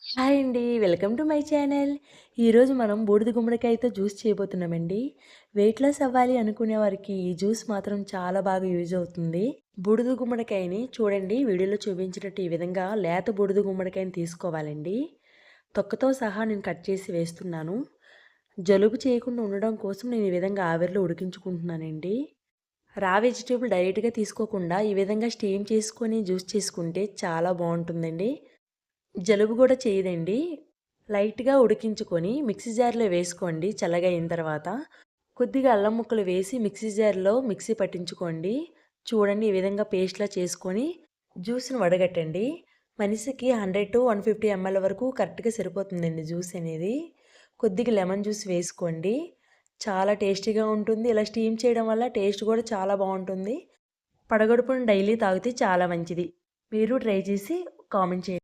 Hi అండి. Welcome to my channel. ఈరోజు మనం బూడిద గుమ్మడికాయతో జ్యూస్ చేయబోతున్నామండి. వెయిట్ లాస్ అవ్వాలి అనుకునే వారికి ఈ జ్యూస్ మాత్రం చాలా బాగా యూజ్ అవుతుంది. బూడిద గుమ్మడికాయని చూడండి వీడియోలో చూపించినట్టు ఈ విధంగా లేత బూడిద గుమ్మడికాయని తీసుకోవాలండి. తొక్కతో సహా నేను కట్ చేసి వేస్తున్నాను. జలుబు చేయకుండా ఉండడం కోసం నేను ఈ విధంగా ఆవిరిలో ఉడికించుకుంటున్నానండి. రా వెజిటేబుల్ డైరెక్ట్‌గా తీసుకోకుండా ఈ విధంగా స్టీమ్ చేసుకొని జ్యూస్ చేసుకుంటే చాలా బావుంటుందండి. జలుబు కూడా చేయదండి. లైట్‌గా ఉడికించుకొని మిక్సీ జార్‌లో వేసుకోండి చల్లగా అయిన తర్వాత. కొద్దిగా అల్లం ముక్కలు వేసి మిక్సీ జార్‌లో మిక్సీ పట్టించుకోండి. చూడండి ఈ విధంగా పేస్ట్‌లా చేసుకొని జ్యూస్‌ని వడగట్టండి. మనిషికి 100-150 ఎంఎల్ వరకు కరెక్ట్‌గా సరిపోతుందండి జ్యూస్ అనేది. కొద్దిగా లెమన్ జ్యూస్ వేసుకోండి. చాలా టేస్టీగా ఉంటుంది. ఇలా స్టీమ్ చేయడం వల్ల టేస్ట్ కూడా చాలా బావుంటుంది. పడగడుపున డైలీ తాగితే చాలా మంచిది. మీరు ట్రై చేసి కామెంట్ చేయండి.